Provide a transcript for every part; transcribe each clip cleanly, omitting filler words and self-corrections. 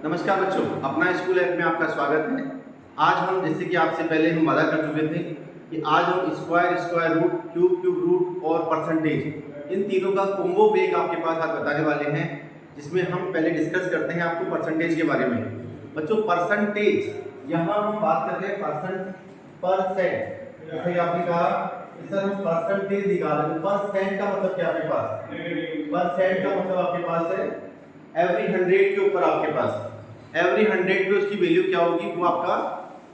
नमस्कार बच्चों, अपना स्कूल ऐप में आपका स्वागत है। आज हम जैसे कि आपसे पहले हम वादा कर चुके थे कि आज हम स्क्वायर रूट, क्यूब रूट और परसेंटेज इन तीनों का कॉम्बो ब्रेक आपके पास आज बताने वाले हैं, जिसमें हम पहले डिस्कस करते हैं आपको परसेंटेज के बारे में। बच्चों परसेंटेज यहाँ हम बात कर रहे हैं परसेंट, जैसे आपने कहा सर हम परसेंटेज निकाल रहे हैं। परसेंट का मतलब क्या आपके पास? परसेंट का मतलब आपके पास है एवरी 100 के ऊपर आपके पास एवरी 100 पे उसकी वैल्यू क्या होगी, वो आपका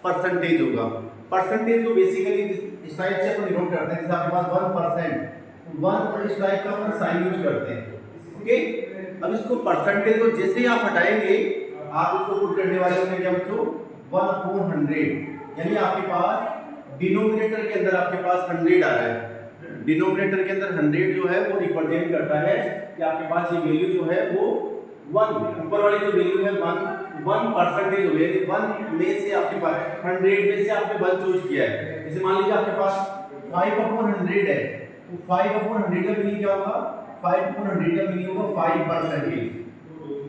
परसेंटेज होगा। परसेंटेज को बेसिकली इस टाइप से अपन डिनोट करते हैं, जैसे आपके पास 1%, 1 और इस टाइप का अपन साइन यूज करते हैं। ओके, अब इसको परसेंटेज को जैसे ही आप हटाएंगे, आप इसको पुट करने वाले होंगे क्या बच्चों? 1/100, यानी आपके पास डिनोमिनेटर के अंदर आपके पास 100 आ रहा है। डिनोमिनेटर के अंदर 100 जो है वो रिप्रेजेंट करता है कि आपके पास ये वैल्यू जो है वो 1, ऊपर वाली जो वैल्यू है 1 परसेंटेज हो गया, यानी 1 में से आपके पास 100 में से आपने 1 चूज किया है। जैसे मान लीजिए आपके पास 5/100 है, तो 5/100 का मीनिंग क्या होगा? 5/100 का मीनिंग होगा 5%।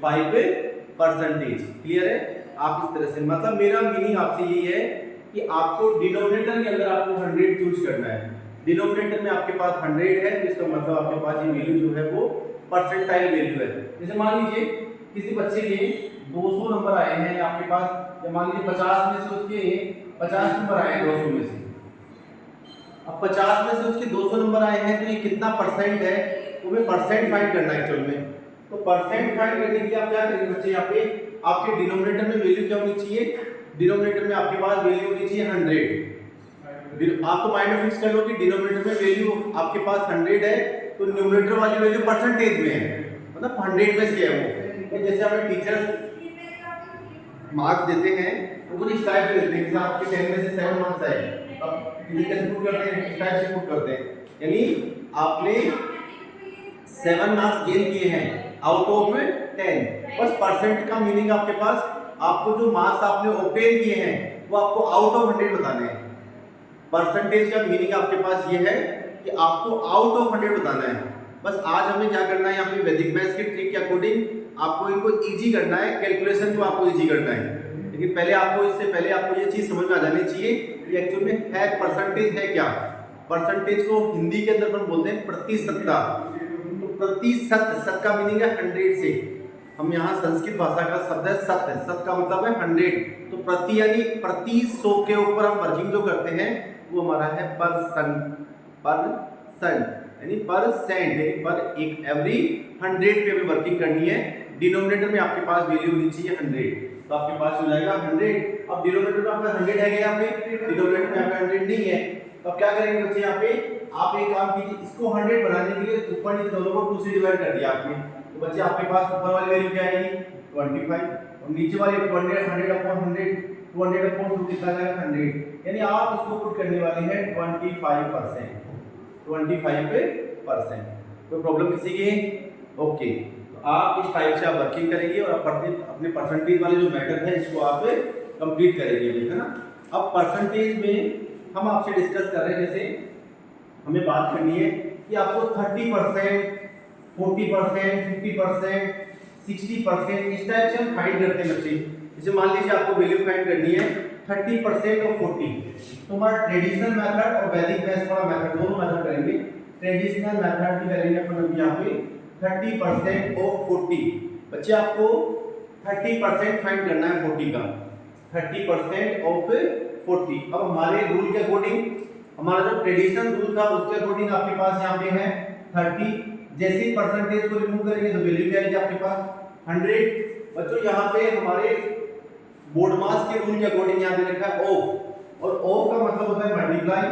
5%, क्लियर है? आप इस तरह से, मतलब मेरा मीनिंग आपसे यही है कि आपको डिनोमिनेटर के अंदर आपको 100 चूज करना है। डिनोमिनेटर में आपके पास 100 है, इसका मतलब आपके पास ये वैल्यू जो है वो परसेंटाइल वैल्यू है। जैसे मान लीजिए किसी बच्चे के 200 नंबर आए हैं आपके पास, या मान लीजिए 50 में से उसके 50 नंबर आए हैं 200 में से। अब 50 में से उसके 200 नंबर आए हैं, तो ये कितना परसेंट है, वो हमें परसेंट फाइंड करना है एक्चुअल में। तो परसेंट फाइंड करने के लिए आप क्या करेंगे बच्चे, यहाँ पे आपके डिनोमिनेटर में वैल्यू क्या होनी चाहिए? डिनोमिनेटर में आपके पास वैल्यू होनी चाहिए 100। आप तो माइंड में फिक्स कर लो कि डिनोमिनेटर में वैल्यू आपके पास 100 है, तो न्यूमरेटर वाली वैल्यू परसेंटेज में है, मतलब 100 में से है वो। जैसे हमें टीचर्स मार्क्स देते हैं वो कुछ इस टाइप से देते हैं, जैसे आपके 10 में से 7 मार्क्स आए, अब किसी कैसे पुट करते हैं, इस टाइप से पुट करते हैं, यानी आपने 7 मार्क्स गेन किए हैं आउट ऑफ 10। बस परसेंट का मीनिंग आपके पास, आपको जो मार्क्स आपने ऑब्टेन किए हैं वो आपको आउट ऑफ 100 बताने हैं। परसेंटेज का मीनिंग आपके पास ये है कि आपको आउट ऑफ 100 बताना है। बस आज हमें क्या करना है, यहाँ पे वैदिक मैथ्स की ट्रिक के अकॉर्डिंग आपको इनको इजी करना है, कैलकुलेशन को आपको इजी करना है। लेकिन पहले आपको, इससे पहले आपको ये चीज समझ में आ जानी चाहिए कि एक्चुअल में है परसेंटेज है क्या। परसेंटेज को हिंदी के अंदर अपन बोलते हैं प्रतिशतता। तो प्रतिशत, सत का मीनिंग है 100 से, हम यहाँ संस्कृत भाषा का शब्द है सत, सत का मतलब है 100। तो प्रति यानी प्रति 100 के ऊपर हम वर्किंग जो करते हैं वो हमारा है यानी परसेंट, यानी पर एक एवरी 100 पे हमें वर्किंग करनी है। डिनोमिनेटर में आपके पास वैल्यू होनी चाहिए 100, तो आपके पास हो जाएगा 100। अब डिनोमिनेटर में आपका 100 है क्या? यहाँ पे डिनोमिनेटर में आपका 100 नहीं है, तो अब क्या करेंगे बच्चे, यहाँ पे आप एक काम कीजिए, इसको 100 बनाने के लिए ऊपर नीचे दोनों को 2 से डिवाइड कर दिया आपने। तो बच्चे आपके पास ऊपर वाली वैल्यू क्या आएगी? 25, और नीचे वाली 100/100, 200/2 कितना आएगा? 100, यानी आप इसको पुट करने वाले हैं 25%। 25%। कोई प्रॉब्लम किसी की? ओके, तो आप इस टाइप से आप वर्किंग करेंगे और अपने परसेंटेज वाले जो मेथड है इसको आप कंप्लीट करेंगे, है ना। अब परसेंटेज में हम आपसे डिस्कस कर रहे हैं, जैसे हमें बात करनी है कि आपको 30%, 40%, 50%, 60%, इस टाइप से हम फाइंड करते हैं बच्चे। जैसे मान लीजिए आपको वैल्यू फाइंड करनी है 30% और 40, तो हमारा ट्रेडिशनल मेथड और वैदिक मैथ्स वाला मेथड, दोनों मेथड करेंगे। ट्रेडिशनल मेथड की करेंगे अपन यहाँ पे 30% और 40। बच्चे आपको 30% फाइंड करना है 40 का, 30% ऑफ 40। अब हमारे रूल के अकॉर्डिंग, हमारा जो ट्रेडिशनल रूल था उसके अकॉर्डिंग आपके पास यहाँ पे है 30। जैसे ही परसेंटेज को रिमूव करेंगे तो वैल्यू क्या आएगी आपके पास? 100। बच्चों यहाँ पे हमारे बोर्ड मास के रूल के अकॉर्डिंग यहाँ पे लिखा है ऑफ, और ऑफ का मतलब होता है मल्टीप्लाई,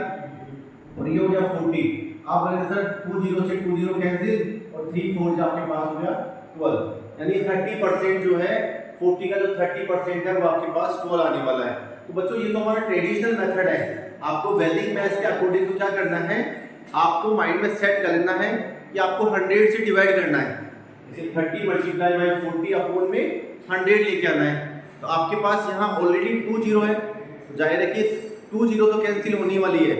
और ये हो गया 40। आप बोलेंगे सर 20 से 20 कैंसिल, और 3 4 आपके पास हो गया 12, यानी 30% जो है 40 का जो 30% है वो आपके पास 12 आने वाला है। तो बच्चों ये तो हमारा ट्रेडिशनल मेथड है। आपको वैदिक मैथ्स के अकॉर्डिंग तो क्या करना है, आपको माइंड में सेट कर लेना है कि आपको 100 से डिवाइड करना है। जैसे 30 मल्टीप्लाई बाय 40 अपॉन में 100 लेके आना है। तो आपके पास यहाँ ऑलरेडी 2 0 है, तो जाहिर है कि 2 0 तो कैंसिल होने वाली है।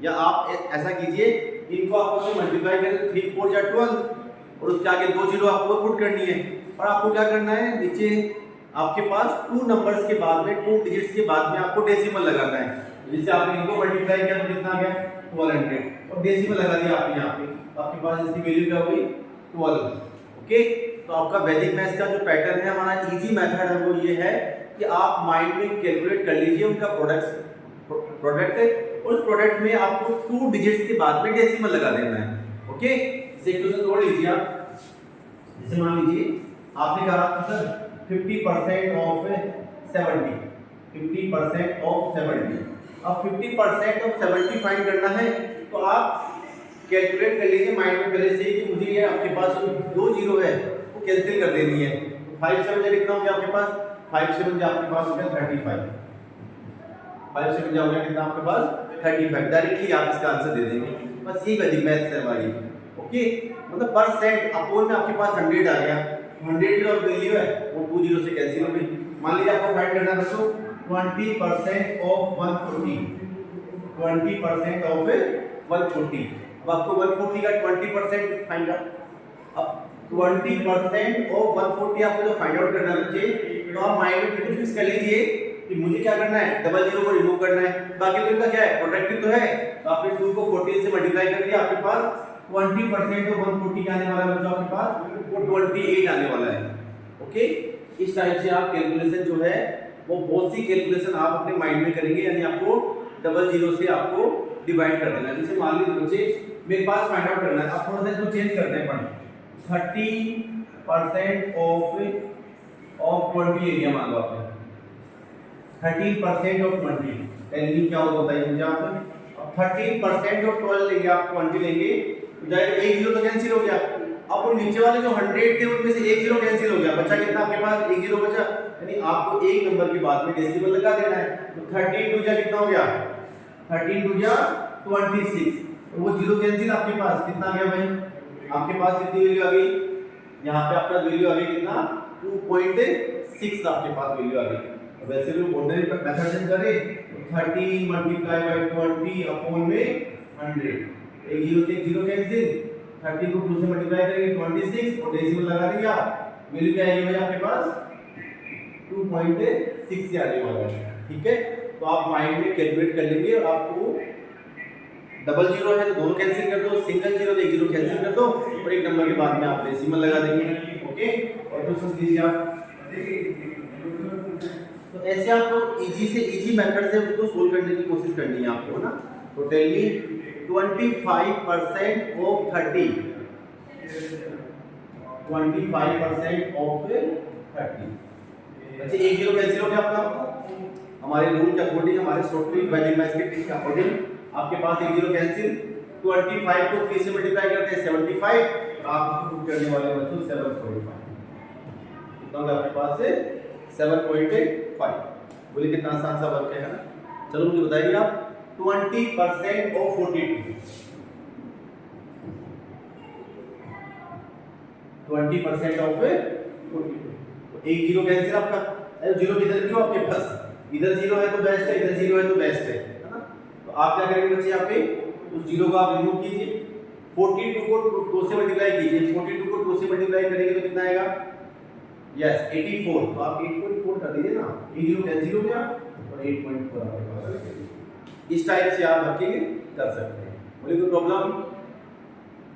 या आप ऐसा कीजिए, इनको आपस में मल्टीप्लाई करें, 3 4 12, और उसके आगे 2 0 आपको पुट करनी है। और आपको क्या करना है, नीचे आपके पास 2 नंबर्स के बाद में 2 डिजिट्स के बाद में आपको डेसिमल लगाना है। जिससे आपने इनको मल्टीप्लाई किया तो कितना आ गया 1200 और डेसिमल लगा दिया आपने यहाँ पे, तो आपके पास इसकी वैल्यू क्या हो गई 12। ओके, तो आपका वैदिक मैथ्स का जो पैटर्न है, हमारा इजी मेथड है वो ये है कि आप माइंड में कैलकुलेट कर लीजिए उनका प्रोडक्ट है, और उस प्रोडक्ट में आपको 2 डिजिट्स के बाद में डेसिमल लगा देना है। ओके, इसे क्वेश्चन जोड़ लीजिए आप। जैसे मान लीजिए आपने कहा सर 50% ऑफ 70, 50% ऑफ 70। अब 50% ऑफ 70 फाइंड करना है, तो आप कैलकुलेट कर लीजिए माइंड में पहले से ही कि मुझे ये आपके पास जो 2 जीरो है वो कैंसिल कर देनी है। तो 5 7 जा कितना हो गया आपके पास, 5 7 जा आपके पास हो गया 35, 5 7 जा हो गया कितना आपके पास 35। डायरेक्टली आप इसका आंसर दे देंगे, बस ये वैदिक मैथ्स है हमारी। ओके, मतलब परसेंट अपोन में आपके पास 100 आ गया, 100 की और वैल्यू है वो 2 जीरो से कैंसिल हो गई। मान लीजिए आपको फाइंड करना है बच्चों 20% ऑफ 140, 20% ऑफ 140। अब आपको 140 का 20% फाइंड आउट, अब 20% ऑफ 140 आपको जो फाइंड आउट करना है बच्चे, तो आप माइंड में बिल्कुल फिक्स कर लीजिए कि मुझे क्या करना है, डबल जीरो को रिमूव करना है। बाकी तो इनका क्या है, प्रोडक्टिव तो है, तो आपने 2 को 14 से मल्टीप्लाई कर दिया, आपके पास 20% ऑफ 140 क्या आने वाला है बच्चों, आपके पास वो 28 आने वाला है। ओके, इस टाइप से आप कैलकुलेशन जो है वो बहुत सी कैलकुलेशन आप अपने माइंड में करेंगे, यानी आपको डबल जीरो से आपको डिवाइड कर देना है। जैसे मान लीजिए बच्चे मेरे पास फाइंड आउट करना है, अब थोड़ा सा इसको चेंज करते हैं अपन, 30% ऑफ 20 एरिया मान लो आपने, 13% ऑफ 20, टेन क्या होगा बताइए मुझे आप। अब 13% ऑफ 12 लेंगे आप, 20 लेंगे तो जाएगा, एक जीरो तो कैंसिल हो गया। अब वो नीचे वाले जो 100 थे उनमें से एक जीरो कैंसिल हो गया, बचा कितना आपके पास, एक जीरो बचा, यानी आपको एक नंबर के बाद में डेसिमल लगा देना है। तो 13 2 जा कितना हो गया, 13 2 जा 26, तो वो जीरो कैंसिल, आपके पास कितना आ गया भाई, आपके पास कितनी वैल्यू आ गई, यहाँ पे आपका वैल्यू आ गई कितना 2.6 आपके पास वैल्यू आ गई। वैसे भी ऑर्डिनरी मेथड से करें तो 13 मल्टीप्लाई बाय 20 अपॉन में 100, एक जीरो से एक जीरो कैंसिल, 30 को 2 से मल्टीप्लाई करेंगे 26 और डेसिमल लगा देंगे आप, वैल्यू क्या आएगी भाई आपके पास 2.6 से आने वाला है। ठीक है, तो आप माइंड में कैलकुलेट कर लेंगे, और आपको डबल जीरो है तो दोनों कैंसिल कर दो, सिंगल जीरो तो एक जीरो कैंसिल कर दो, और एक नंबर के बाद में आप डेसिमल लगा देंगे। ओके, और क्वेश्चन दीजिए आप। तो ऐसे आपको इजी से इजी मेथड से उसको सोल्व करने की कोशिश करनी है आपको, है ना। तो टेल मी 25% ऑफ 30, 25% ऑफ 30, अच्छा एक जीरो कैंसिल हो गया आपका, हमारे रूल के अकॉर्डिंग, हमारे सॉफ्टवेयर वैल्यू मैथ्स के ट्रिक के अकॉर्डिंग आपके पास एक जीरो कैंसिल, 25 को 3 से मल्टीप्लाई करते हैं 75, और आप इसको पुट करने वाले बच्चों 7.5, कितना होगा आपके पास से 7.5। बोलिए कितना आसान सा वर्क है ना। चलो मुझे बताइए आप 20% ऑफ 42, 20% ऑफ 42, एक जीरो कैंसिल आपका, जीरो किधर क्यों आपके पास, इधर जीरो है तो बेस्ट है, इधर जीरो है तो बेस्ट है ना। तो आप क्या करेंगे बच्चे, यहाँ पे उस जीरो को आप रिमूव कीजिए, 42 को 2 से मल्टीप्लाई कीजिए, 42 को 2 से मल्टीप्लाई करेंगे तो कितना आएगा, यस 84, तो आप 8.4 कर दीजिए ना, एक जीरो कैंसिल हो गया और 8.4 आपके पास। इस टाइप से आप रखेंगे कर सकते हैं, बोले कोई प्रॉब्लम।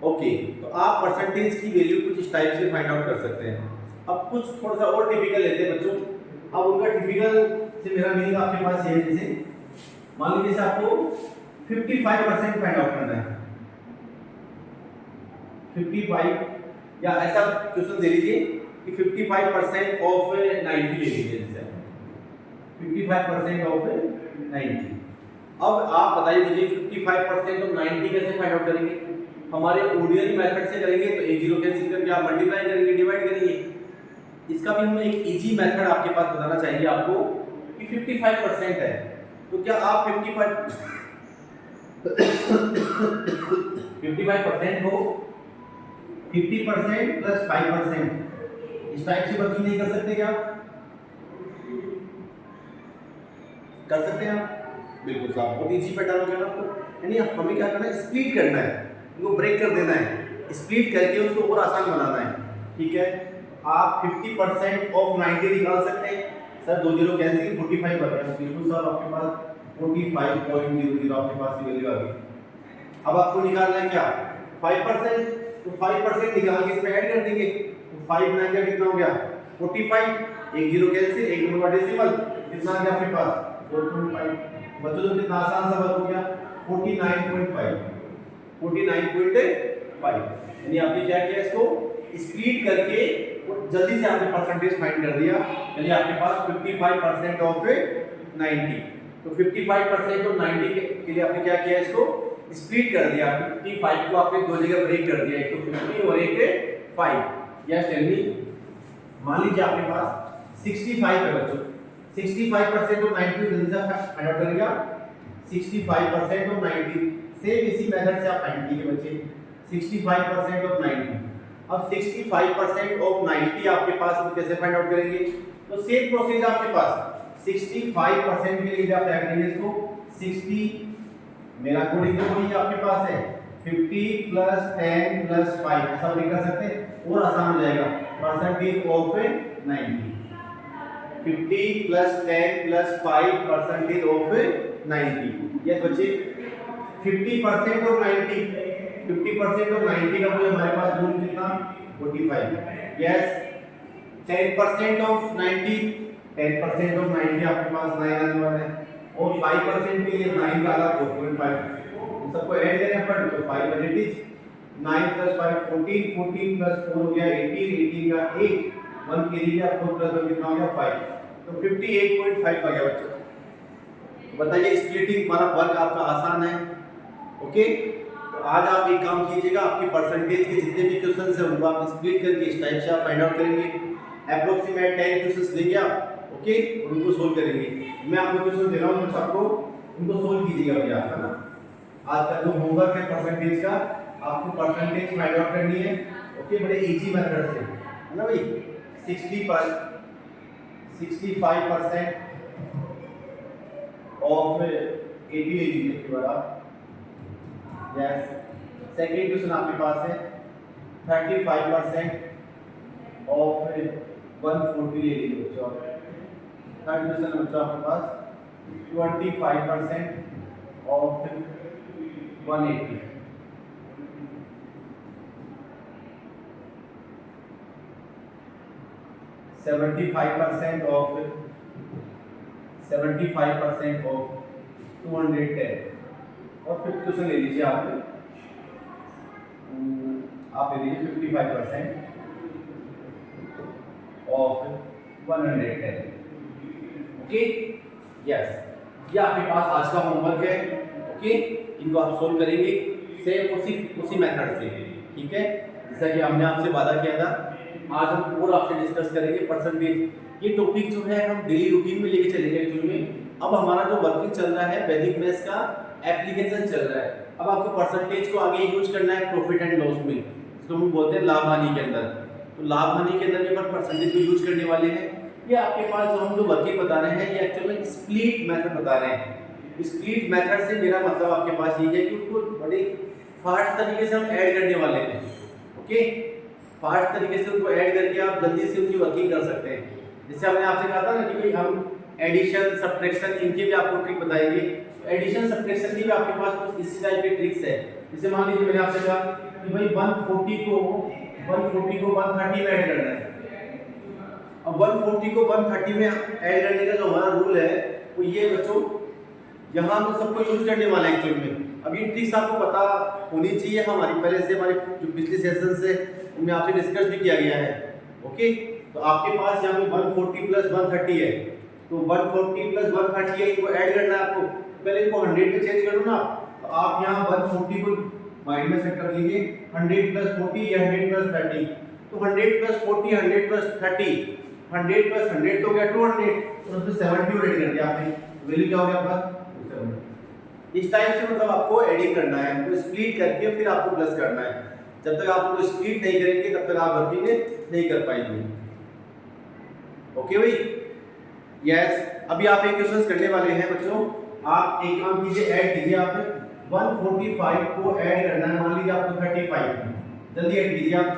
ओके, तो आप परसेंटेज की वैल्यू कुछ इस टाइप से फाइंड आउट कर सकते हैं। अब कुछ थोड़ा सा और टिपिकल लेते हैं बच्चों। अब उनका टिपिकल से मेरा मीनिंग आपके पास ये है, जैसे मान लीजिए आपको 55% फाइंड आउट करना है, 55, या ऐसा क्वेश्चन दे लीजिए कि 55% ऑफ 90 ले लीजिए, जैसे 55% ऑफ 90। अब आप बताइए मुझे 55% ऑफ 90 कैसे फाइंड आउट करेंगे। हमारे ऑर्डिनरी मेथड से करेंगे तो एक जीरो कैंसिल करके आप मल्टीप्लाई करेंगे, डिवाइड करेंगे। इसका भी हम एक इजी मेथड आपके पास बताना चाहेंगे आपको कि 55% है, तो क्या आप 55% को 50% प्लस 5% इस टाइप से वर्किंग नहीं कर सकते क्या, कर सकते हैं आप, बिल्कुल साहब, बहुत इजी पैटर्न हो गया आपको। यानी हमें क्या करना है, स्प्लिट करना है, इनको ब्रेक कर देना है, स्प्लिट करके उसको और आसान बनाना है। ठीक है, आप 50% ऑफ 90 निकाल सकते हैं। सर 2 जीरो कैंसिल 45 आ गया, बिल्कुल सर आपके पास 45.00 आपके पास ये वैल्यू आ गई। अब आपको निकालना है क्या 5%, तो 5% निकाल के इसमें ऐड कर देंगे, तो 5 9 का कितना हो गया 45, 1 जीरो कैंसिल, 1 नंबर डेसिमल कितना आ गया आपके पास 4.5। बच्चों तो कितना आसान सा बात हो गया 49.5, 49.5। यानी आपने क्या किया इसको स्प्लिट करके जल्दी से आपने परसेंटेज फाइंड कर दिया, यानी आपके पास 55% ऑफ 90। तो 55% ऑफ 90 के लिए आपने क्या किया इसको स्प्लिट कर दिया, 55 को आपने दो जगह ब्रेक कर दिया, एक तो 50 और एक 5। यस टेल मी, मान लीजिए आपके पास 65 है बच्चों, 65% ऑफ 90 जल्दी से फाइंड आउट करेगा 65% ऑफ 90। सेम इसी मेथड से आप फाइंड कीजिए बच्चे 65% ऑफ 90। अब 65% ऑफ 90 आपके पास कैसे फाइंड आउट करेंगे, तो सेम प्रोसेस आपके पास 65% के लिए आप क्या करेंगे इसको 60 मेरा कोड एकदम वही आपके पास है 50 प्लस 10 प्लस 5 ऐसा भी कर सकते हैं और आसान हो जाएगा percentage of 90। 50 plus 10 plus 5 percentage of 90। Yes बच्चे 50% ऑफ 90, 50% ऑफ 90 का कोई हमारे पास रूल कितना 45। यस 10% ऑफ 90, 10% ऑफ 90 आपके पास 9 आने वाला है और 5% के लिए 9 का अलग 4.5 सबको ऐड करें पर तो 5 बजट इज 9 प्लस 5 14, 14 प्लस 4 हो गया 18, 18 का 8 1 के लिए आपको प्लस 1 कितना हो गया 5, तो 58.5 आ गया बच्चों। बताइए स्प्लिटिंग हमारा वर्क आपका आसान है। ओके, तो आज आप एक काम कीजिएगा, आपके परसेंटेज के जितने भी क्वेश्चंस हैं उनको आप स्प्लिट करके इस टाइप से आप फाइंड आउट करेंगे। अप्रोक्सीमेट 10 क्वेश्चंस लेंगे आप, ओके, उनको सोल्व करेंगे। मैं आपको क्वेश्चन दे रहा हूं बच्चों, आपको उनको सोल्व कीजिएगा भैया आपका ना। आज का जो होमवर्क है परसेंटेज का, आपको परसेंटेज फाइंड आउट करनी है। ओके, बड़े इजी मेथड से है ना भाई। 65% ऑफ 80 ले लीजिए इसके बाद आप। यस, सेकंड क्वेश्चन आपके पास है 35% ऑफ 140 ले लीजिए बच्चों। थर्ड क्वेश्चन बच्चों आपके पास 25% of 180। Seventy five percent of 210। और फिफ्थ क्वेश्चन ले लीजिए आप ले लीजिए 55% ऑफ 110। ओके, यस, ये आपके पास आज का होमवर्क है। ओके, इनको आप सोल्व करेंगे सेम उसी मेथड से, ठीक है, जैसा कि हमने आपसे वादा किया था। आज हम और आपसे डिस्कस करेंगे परसेंटेज। ये टॉपिक जो है हम डेली रूटीन में लेके चलेंगे एक्चुअली में। अब हमारा जो वर्किंग चल रहा है वैदिक मैथ्स का एप्लीकेशन चल रहा है। अब आपको परसेंटेज को आगे यूज करना है प्रॉफिट एंड लॉस में, जिसको हम बोलते हैं लाभ हानि के अंदर। तो लाभ हानि के अंदर भी अपन परसेंटेज को यूज करने वाले हैं। ये आपके पास जो हम जो वर्किंग बता रहे हैं ये एक्चुअली में स्प्लिट मेथड बता रहे हैं। स्प्लिट मेथड से मेरा मतलब आपके पास ये है कि उसको बड़े फास्ट तरीके से हम ऐड करने वाले हैं। ओके, फास्ट तरीके से उनको ऐड करके आप जल्दी से उनकी वर्किंग कर सकते हैं। जैसे हमने आपसे कहा था ना कि भाई हम एडिशन सब्ट्रैक्शन इनकी भी आपको ट्रिक बताएंगे। एडिशन सब्ट्रैक्शन की भी आपके पास कुछ इसी टाइप की ट्रिक्स है। जैसे मान लीजिए मैंने आपसे कहा कि भाई 140 को 130 में ऐड करना है। अब 140 को 130 में ऐड करने का जो हमारा रूल है वो ये बच्चों, यहाँ हम सबको यूज करने वाले हैं एक्चुअल में। अब ये ट्रिक्स आपको पता होनी चाहिए, हमारी पहले से हमारे जो पिछले सेशन से उनमें आपसे डिस्कस भी किया गया है। ओके, तो आपके पास यहाँ पे 140 प्लस 130 है, तो 140 प्लस 130 है, इनको ऐड करना है आपको। पहले इनको 100 में चेंज कर दो ना, तो आप यहाँ 140 को माइंड में सेट कर लीजिए। 100 प्लस 40 या 100 प्लस 30, तो 100 प्लस 40 100 प्लस 30, 100 प्लस 100 तो हो गया 200, तो उसमें 70 और ऐड कर दिया आपने, वैल्यू क्या हो गया आपका 270। इस टाइप से मतलब आपको एडिंग करना है, तो स्प्लिट करके फिर आपको प्लस करना है। जब तक आप उसको स्प्लिट नहीं करेंगे तब तक आप वर्किंग नहीं कर पाएंगे। ओके भाई, यस, अभी आप एक क्वेश्चन करने वाले हैं बच्चों। आप एक काम कीजिए, ऐड कीजिए। आप 145 को ऐड करना है, मान लीजिए आपको 35, जल्दी ऐड कीजिए आप।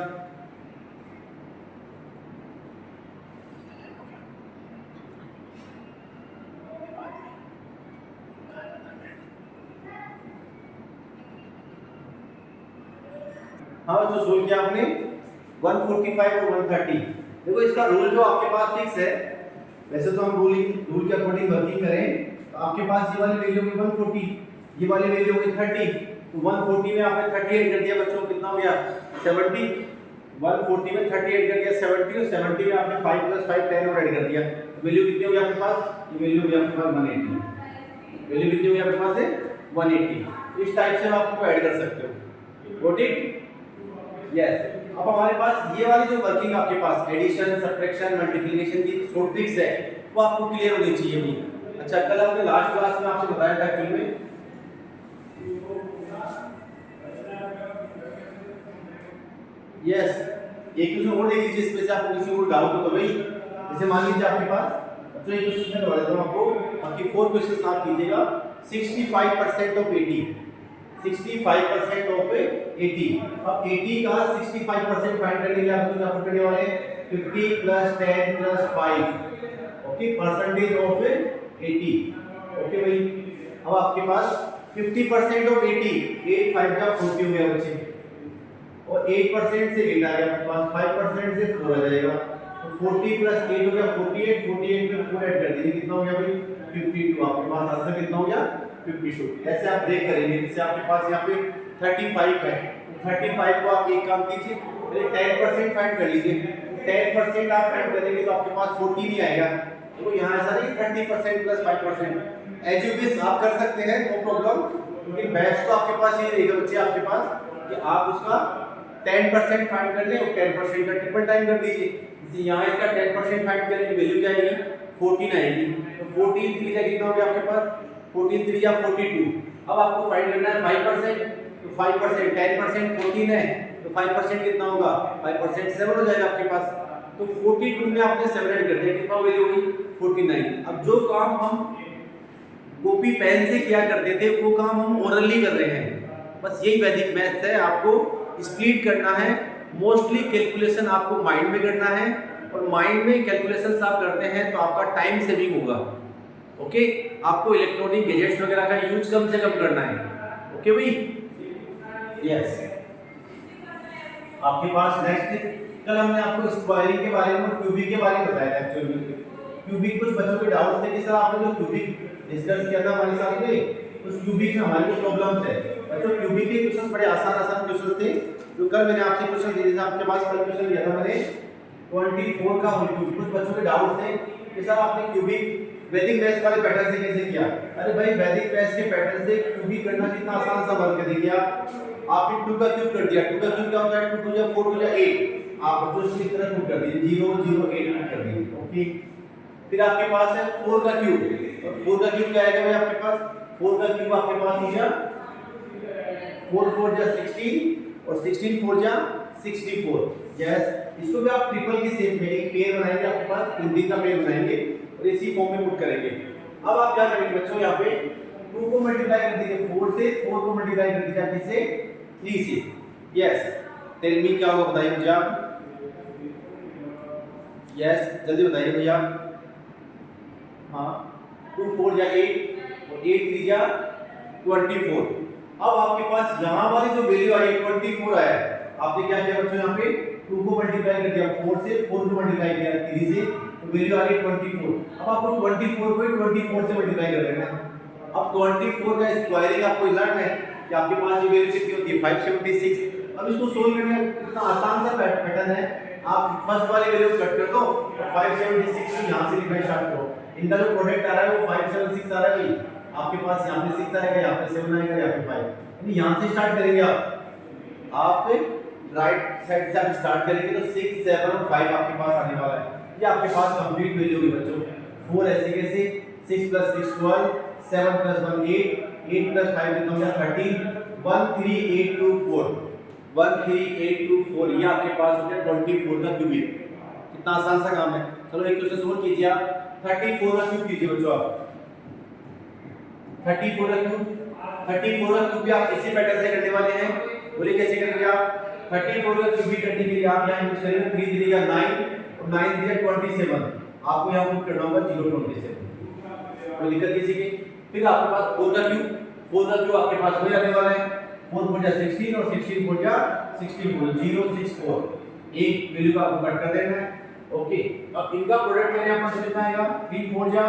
सोल्व किया आपने 145 और 130। देखो इसका रूल जो आपके पास फिक्स है, वैसे तो हम रूल के अकॉर्डिंग वर्किंग करें तो आपके पास ये वाली वैल्यू होगी 140, ये वाली वैल्यू होगी 30, तो 140 में आपने 38 कर दिया बच्चों, कितना हो गया 70। 140 में 38 कर दिया 70, और 70 में आपने 5 + 5 10 और ऐड कर दिया, वैल्यू कितनी होगी आपके पास, ये वैल्यू होगी आपके पास 180। वैल्यू कितनी होगी आपके पास है 180। इस टाइप से आप आपको ऐड कर सकते हो। Got it? यस। अब हमारे पास ये वाली जो वर्किंग आपके पास एडिशन, सब्ट्रैक्शन, मल्टीप्लिकेशन की शॉर्ट ट्रिक्स है वो आपको क्लियर होनी चाहिए भी। अच्छा, कल आपने लास्ट क्लास में आपसे बताया था एक्चुअली में यस, एक क्वेश्चन और देख लीजिए, इसमें से आपको किसी को डाउट हो तो भाई, जैसे मान लीजिए आपके पास तो एक क्वेश्चन मैं बता देता हूं आपको, बाकी 4 क्वेश्चन आप कीजिएगा। 65% ऑफ 80, 65% ऑफ 80। अब 80 का 65% फाइंड करने के लिए आपको क्या करने वाले हैं, 50 + 10 + 5, ओके, परसेंटेज ऑफ 80, ओके भाई। अब आपके पास 50% ऑफ 80, 8 5 का 40 हो गया बच्चे, और 8% से 8 आ गया आपके पास, 5% से 4 आ जाएगा, तो 40 + 8 हो गया 48, 48 में 4 ऐड कर दीजिए, कितना हो गया भाई 52। आपके पास आंसर कितना हो गया 52। ऐसे आप देख करेंगे, जैसे आपके पास यहाँ पे 35 है, 35 को आप एक काम कीजिए, पहले 10% फाइंड कर लीजिए, 10% आप फाइंड करेंगे तो आपके पास 40 नहीं आएगा, तो यहाँ ऐसा नहीं 30% + 5%, एज यू विश आप कर सकते हैं, नो प्रॉब्लम, क्योंकि बेस्ट तो आपके पास ये रहेगा बच्चे आपके पास कि आप उसका 10% फाइंड कर लें और 10% का ट्रिपल टाइम कर दीजिए। जैसे यहाँ इसका 10% फाइंड करेंगे, वैल्यू क्या आएगी 14 आएगी, तो 14 3 कितना हो गया आपके पास 14 3 42। अब आपको फाइंड करना है 5%, तो 5% 10% 14 है, तो 5% कितना होगा 5% 7 हो जाएगा आपके पास, तो 42 में आपने 7 ऐड कर दिया, कितना वैल्यू होगी 49। अब जो काम हम कॉपी पेन से किया करते थे वो काम हम ओरली कर रहे हैं, बस यही वैदिक मैथ्स है, आपको स्प्लिट करना है, मोस्टली कैलकुलेशन आपको माइंड में करना है, और माइंड में कैलकुलेशंस आप करते हैं तो आपका टाइम सेविंग होगा, ओके। आपको इलेक्ट्रॉनिक गैजेट्स वगैरह का यूज कम से कम करना है, ओके भाई, यस। आपके पास नेक्स्ट, कल हमने आपको स्क्वायरिंग के बारे में और क्यूबिक के बारे में बताया था एक्चुअली। क्यूबिक कुछ बच्चों के डाउट थे कि सर आपने जो क्यूबिक डिस्कस किया था हमारे साथ में, उस क्यूबिक में हमारी कुछ प्रॉब्लम्स है बच्चों। क्यूबिक के क्वेश्चंस बड़े आसान क्वेश्चन थे, जो कल मैंने आपसे क्वेश्चन दिए थे, आपके पास कल क्वेश्चन दिया था मैंने 24 का होल क्यूब। कुछ बच्चों के डाउट थे कि सर आपने क्यूबिक वैदिक मैथ्स वाले पैटर्न से कैसे किया। अरे भाई, वैदिक मैथ्स के पैटर्न से क्यूबिक करना कितना आसान सा वर्क है। देखिए आपने 2 का क्यूब कर दिया, 2 का क्यूब क्या होता है 2 2 4 2 8, आप बच्चों इसकी तरह क्यूब कर दीजिए, 0 0 8 कर दीजिए, ओके। फिर आपके पास है 4 का क्यूब, और 4 का क्यूब क्या आएगा भाई आपके पास, 4 का क्यूब आपके पास हो गया 4 4 जा 16, और 16 4 जा 64, यस। इसको भी आप ट्रिपल की शेप में एक पेयर बनाएंगे, आपके पास हिंदी का पेयर बनाएंगे और इसी फॉर्म में पुट करेंगे। अब आप क्या करेंगे बच्चों, यहाँ पे 2 को मल्टीप्लाई कर दीजिए 4 से, 4 को मल्टीप्लाई कर दीजिए आप किससे 3 से, यस। टेल मी क्या होगा बताइए मुझे आप, यस जल्दी बताइए भैया। हाँ, 2 4 जा 8 और 8 3 जा 24। अब आपके पास यहाँ वाली जो वैल्यू आई 24 आया, आपने क्या किया बच्चों, यहाँ पे 2 को मल्टीप्लाई कर दिया 4 से, 4 को मल्टीप्लाई किया 3 से, तो वैल्यू आ गई 24। अब आपको 24 को 24 से मल्टीप्लाई कर देना है। अब 24 का स्क्वायरिंग आपको लर्न है कि आपके पास ये वैल्यू कितनी होती है 576। अब इसको सोल्व करना कितना आसान सा पैटर्न है, आप फर्स्ट वाली वैल्यू कट कर दो और 576 को यहां से लिखना स्टार्ट करो। इनका जो प्रोडक्ट आ रहा है वो 576 आ रहा है भाई, आपके पास यहाँ पे 6 आएगा, यहाँ पे 7 आएगा, यहाँ पे 5, यानी यहाँ से स्टार्ट करेंगे आप राइट साइड से आप स्टार्ट करेंगे तो 6 7 और 5 आपके पास आने वाला है। ये आपके पास कंप्लीट वैल्यू होगी बच्चों। 4 ऐसे कैसे, 6 + 6 12, 7 + 1 8, 8 + 5 कितना हो गया 13, 13824, 13824, ये आपके पास हो गया 24 का क्यूबिक। कितना आसान सा काम है। चलो एक क्वेश्चन सोल्व कीजिए आप, 34 का क्यूब कीजिए बच्चों आप, 34 का क्यूब भी आप इसी पैटर्न से करने वाले हैं। बोलिए कैसे करेंगे आप, 34 का क्यूब भी करने के लिए आप यहाँ यूज करेंगे 3 3 का 9 और 9 3 का 27, आपको यहाँ पुट करना होगा 027, कोई दिक्कत किसी की। फिर आपके पास 4 का क्यूब आपके पास हो जाने वाला है, 4 4 जा 16 और 16 4 जा 64 064 एक वैल्यू का आपको कट कर देना है। ओके, अब इनका प्रोडक्ट करने आपको कितना आएगा 3 4 जा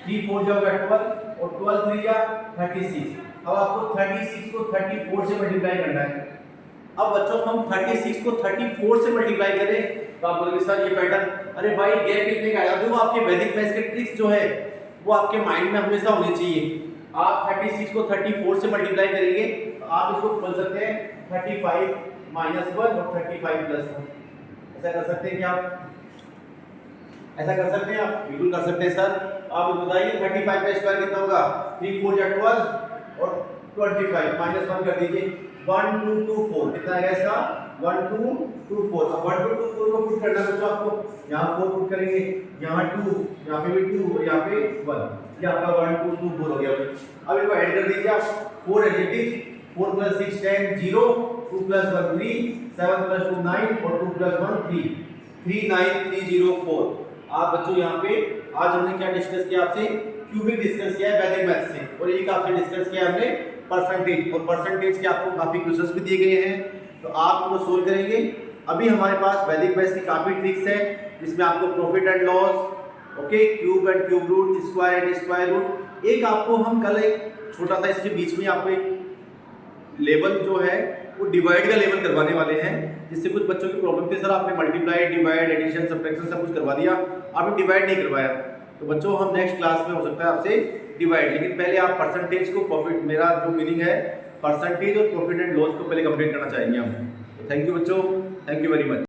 12 और 12 3 जा 36। अब आपको 36 को 34 से मल्टीप्लाई करना है। अब बच्चों हम 36 को 34 से मल्टीप्लाई करें तो आप बोलोगे सर ये पैटर्न, अरे भाई गैप कितने का आया? देखो आपके वैदिक मैथ्स के ट्रिक्स जो है वो आपके माइंड में हमेशा होनी चाहिए। आप 36 को 34 से मल्टीप्लाई करेंगे तो आप इसको बोल सकते हैं 35 -1 और 35 +1। ऐसा कर सकते हैं क्या आप? ऐसा कर सकते हैं आप? बिल्कुल कर सकते हैं सर। आप बताइए 35 का स्क्वायर कितना होगा? 3 4 या 12 और 25 -1 कर दीजिए 1 2 2 4 कितना आएगा इसका 1 2 2 4। अब 1 2 2 4 को पुट करना है बच्चों आपको, यहाँ 4 पुट करेंगे, यहाँ 2, यहाँ पे भी 2 और यहाँ पे 1, ये आपका 1 2 2 4 हो गया। अब इनको ऐड कर दीजिए आप 4 एडजेक्टिव्स 4 + 6 10 0 2 + 1 3 7 + 2 9 और 2 + 1 3 3 9 3 0 4। आप बच्चों यहाँ पे आज हमने क्या डिस्कस किया आपसे? क्यूबिक डिस्कस किया है वैदिक मैथ्स से, और एक आपसे डिस्कस किया हमने परसेंटेज, और परसेंटेज के आपको काफी क्वेश्चंस भी दिए गए हैं तो आप उनको सोल्व करेंगे। अभी हमारे पास वैदिक मैथ्स की काफी ट्रिक्स है जिसमें आपको profit and loss, okay, cube and cube root, square and square root, एक आपको हम कल एक छोटा सा इसके बीच में आपको एक लेवल जो है वो डिवाइड का लेवल करवाने वाले हैं, जिससे कुछ बच्चों की प्रॉब्लम थी सर आपने मल्टीप्लाई डिवाइड एडिशन सब्ट्रैक्शन सब कुछ करवा दिया, आपने डिवाइड नहीं करवाया। तो बच्चों हम नेक्स्ट क्लास में हो सकता है आपसे डिवाइड, लेकिन पहले आप परसेंटेज को प्रॉफिट, मेरा जो मीनिंग है परसेंटेज और प्रॉफिट एंड लॉस को पहले कंप्लीट करना चाहेंगे हम। तो थैंक यू बच्चों, थैंक यू वेरी मच।